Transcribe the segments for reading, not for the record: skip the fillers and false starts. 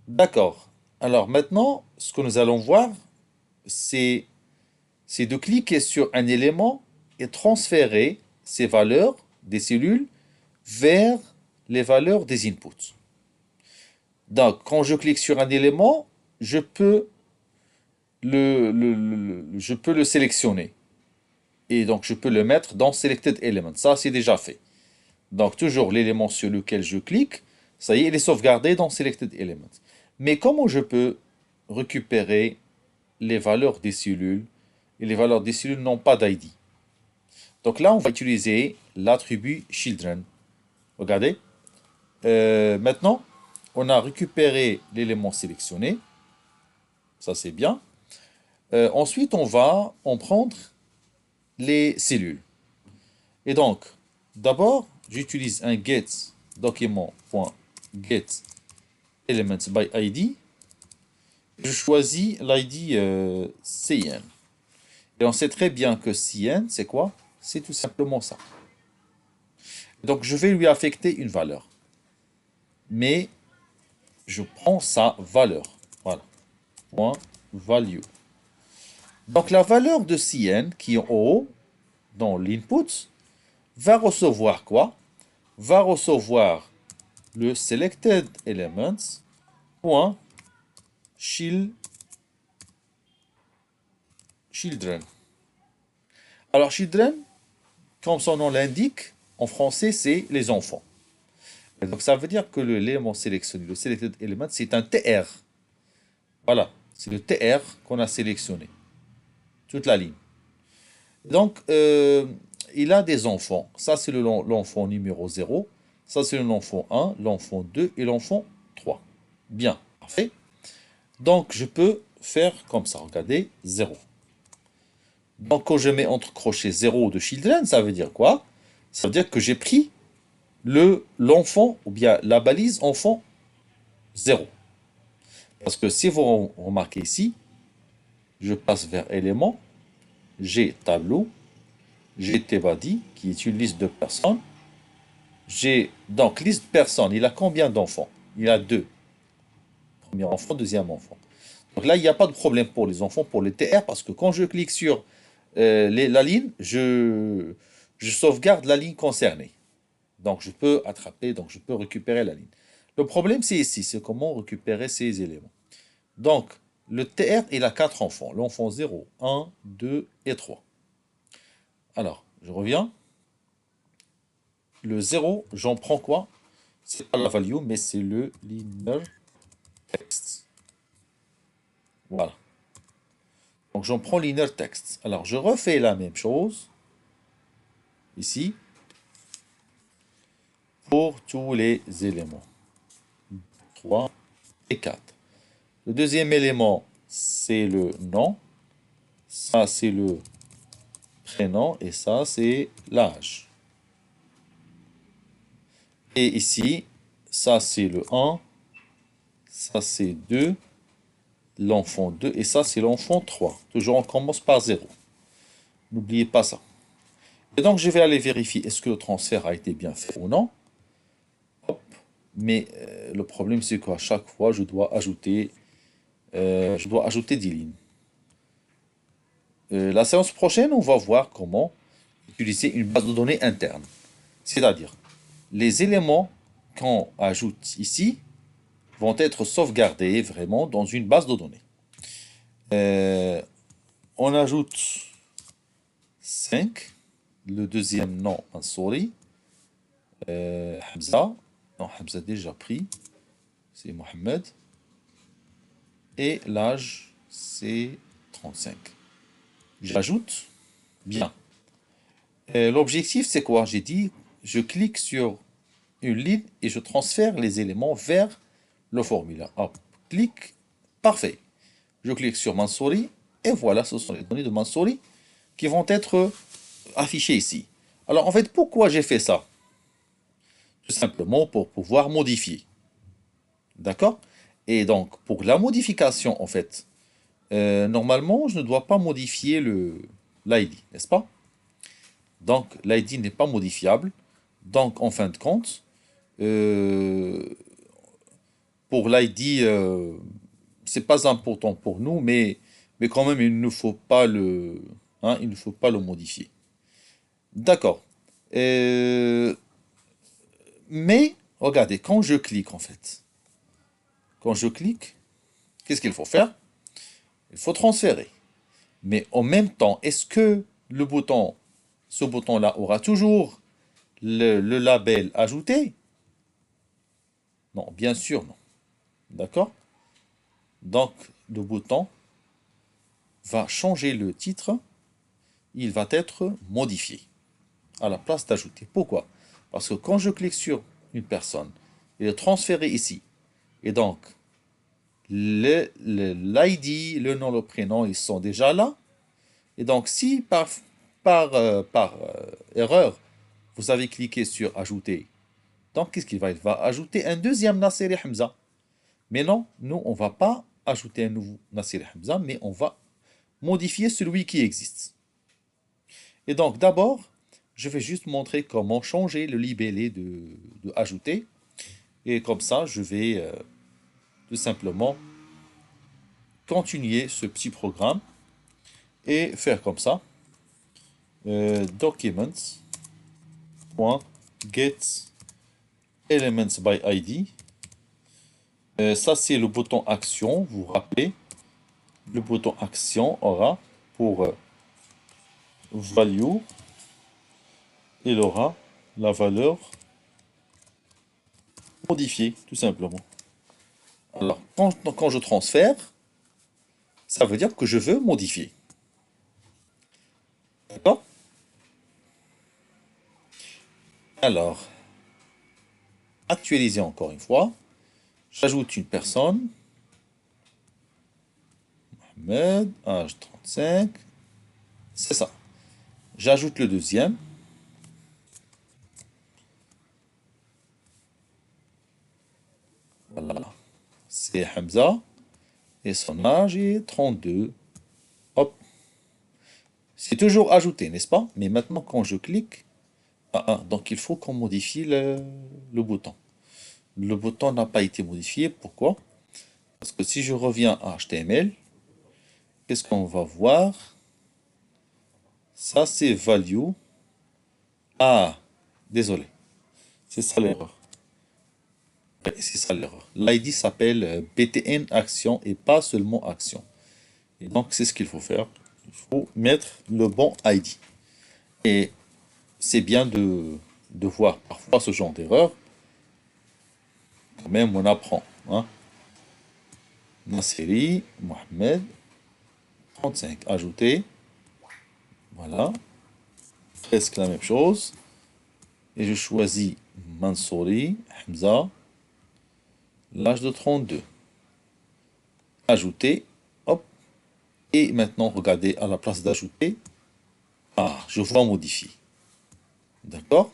D'accord. Alors maintenant, ce que nous allons voir, c'est c'est de cliquer sur un élément et transférer ces valeurs des cellules vers les valeurs des inputs. Donc, quand je clique sur un élément, je peux je peux le sélectionner. Et donc, je peux le mettre dans Selected Element. Ça, c'est déjà fait. Donc, toujours l'élément sur lequel je clique, ça y est, il est sauvegardé dans Selected Element. Mais comment je peux récupérer les valeurs des cellules? Et les valeurs des cellules n'ont pas d'ID. Donc là, on va utiliser l'attribut children. Regardez. Maintenant, on a récupéré l'élément sélectionné. Ça, c'est bien. Ensuite, on va en prendre les cellules. Et donc, d'abord, j'utilise un get document.get elements by ID. Je choisis l'ID CN. Et on sait très bien que CN, c'est quoi? C'est tout simplement ça. Donc, je vais lui affecter une valeur. Mais je prends sa valeur. Voilà. Point value. Donc, la valeur de CN qui est en haut, dans l'input, va recevoir quoi? Va recevoir le selected elements point children. Alors, children, comme son nom l'indique, en français, c'est les enfants. Et donc, ça veut dire que l'élément sélectionné, le selected element, c'est un TR. Voilà, c'est le TR qu'on a sélectionné, toute la ligne. Donc, il a des enfants. Ça, c'est l'enfant numéro 0. Ça, c'est l'enfant 1, l'enfant 2 et l'enfant 3. Bien, parfait. Donc, je peux faire comme ça. Regardez, 0. Donc, quand je mets entre crochets 0 de children, ça veut dire quoi? Ça veut dire que j'ai pris l'enfant, ou bien la balise enfant 0. Parce que si vous remarquez ici, je passe vers éléments, j'ai tableau, j'ai Tebadi, qui est une liste de personnes. J'ai donc liste personnes. Il a combien d'enfants? Il a deux. Premier enfant, deuxième enfant. Donc là, il n'y a pas de problème pour les enfants, pour les TR, parce que quand je clique sur la ligne, je sauvegarde la ligne concernée. Donc je peux attraper, donc je peux récupérer la ligne. Le problème, c'est ici, c'est comment récupérer ces éléments. Donc, le TR, il a quatre enfants. L'enfant 0, 1, 2 et 3. Alors, je reviens. Le 0, j'en prends quoi? C'est pas la value, mais c'est le linear text. Voilà. Donc j'en prends l'inner text. Alors je refais la même chose ici pour tous les éléments. 3 et 4. Le deuxième élément, c'est le nom. Ça, c'est le prénom. Et ça, c'est l'âge. Et ici, ça, c'est le 1. Ça, c'est 2. L'enfant 2. Et ça, c'est l'enfant 3. Toujours, on commence par 0. N'oubliez pas ça. Et donc, je vais aller vérifier est-ce que le transfert a été bien fait ou non. Mais le problème, c'est qu'à chaque fois, je dois ajouter des lignes. La séance prochaine, on va voir comment utiliser une base de données interne. C'est-à-dire, les éléments qu'on ajoute ici vont être sauvegardés vraiment dans une base de données. Euh, on ajoute 5, le deuxième nom, un souris, Hamza, non, Hamza déjà pris, c'est Mohamed, et l'âge, c'est 35. J'ajoute, bien. L'objectif, c'est quoi? J'ai dit, je clique sur une ligne et je transfère les éléments vers le formulaire. Hop, clic, parfait. Je clique sur Mansouri et voilà, ce sont les données de Mansouri qui vont être affichées ici. Alors, en fait, pourquoi j'ai fait ça? Tout simplement pour pouvoir modifier. D'accord? Et donc, pour la modification, en fait, normalement, je ne dois pas modifier l'ID, n'est-ce pas? Donc, l'ID n'est pas modifiable. Donc, en fin de compte, euh, pour l'ID, c'est pas important pour nous, mais quand même, il ne faut pas il ne faut pas le modifier. D'accord. Euh, mais, regardez, quand je clique, en fait, quand je clique, qu'est-ce qu'il faut faire? Il faut transférer. Mais en même temps, est-ce que ce bouton-là aura toujours le label ajouté? Non, bien sûr, non. D'accord? Donc, le bouton va changer le titre, il va être modifié à la place d'ajouter. Pourquoi? Parce que quand je clique sur une personne, il est transféré ici. Et donc, l'ID, le nom, le prénom, ils sont déjà là. Et donc, si par erreur, vous avez cliqué sur ajouter, donc qu'est-ce qu'il va? Il va ajouter un deuxième Nasseri Hamza. Mais non, nous, on ne va pas ajouter un nouveau Nasseri Hamza, mais on va modifier celui qui existe. Et donc, d'abord, je vais juste montrer comment changer le libellé de ajouter. Et comme ça, je vais tout simplement continuer ce petit programme et faire comme ça. Documents.get elements by ID. Ça, c'est le bouton action. Vous vous rappelez, le bouton action aura pour value, il aura la valeur modifiée, tout simplement. Alors, quand je transfère, ça veut dire que je veux modifier. D'accord? Alors, actualiser encore une fois. J'ajoute une personne. Mohamed, âge 35. C'est ça. J'ajoute le deuxième. Voilà. C'est Hamza. Et son âge est 32. Hop. C'est toujours ajouté, n'est-ce pas? Mais maintenant, quand je clique, donc il faut qu'on modifie le bouton. Le bouton n'a pas été modifié. Pourquoi? Parce que si je reviens à HTML, qu'est-ce qu'on va voir? Ça, c'est value. Ah, désolé. C'est ça l'erreur. Ouais, c'est ça l'erreur. L'ID s'appelle BTN Action et pas seulement Action. Et donc, c'est ce qu'il faut faire. Il faut mettre le bon ID. Et c'est bien de voir parfois ce genre d'erreur. Quand même, on apprend. Hein. Nasseri, Mohamed, 35. Ajouter. Voilà. Presque la même chose. Et je choisis Mansouri, Hamza, l'âge de 32. Ajouter. Hop. Et maintenant, regardez, à la place d'ajouter, je vois modifier. D'accord?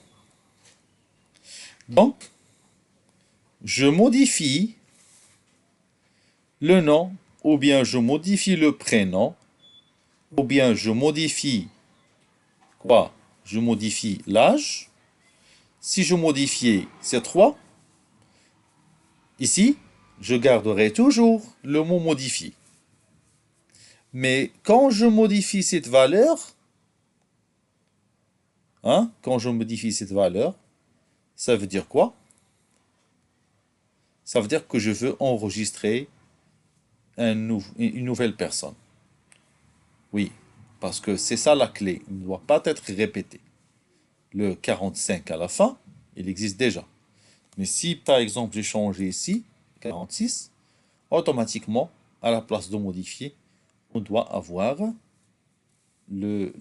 Donc, je modifie le nom, ou bien je modifie le prénom, ou bien je modifie quoi? Je modifie l'âge. Si je modifiais ces trois, ici, je garderai toujours le mot modifié. Mais quand je modifie cette valeur, quand je modifie cette valeur, ça veut dire quoi? Ça veut dire que je veux enregistrer une nouvelle personne. Oui, parce que c'est ça la clé. Il ne doit pas être répété. Le 45 à la fin, il existe déjà. Mais si, par exemple, j'ai changé ici, 46, automatiquement, à la place de modifier, on doit avoir le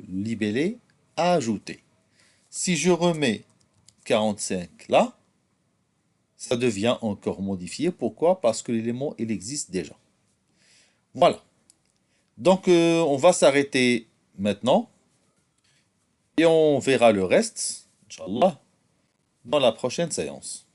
libellé à ajouter. Si je remets 45 là, ça devient encore modifié. Pourquoi? Parce que l'élément, il existe déjà. Voilà. Donc, on va s'arrêter maintenant et on verra le reste, Inch'Allah, dans la prochaine séance.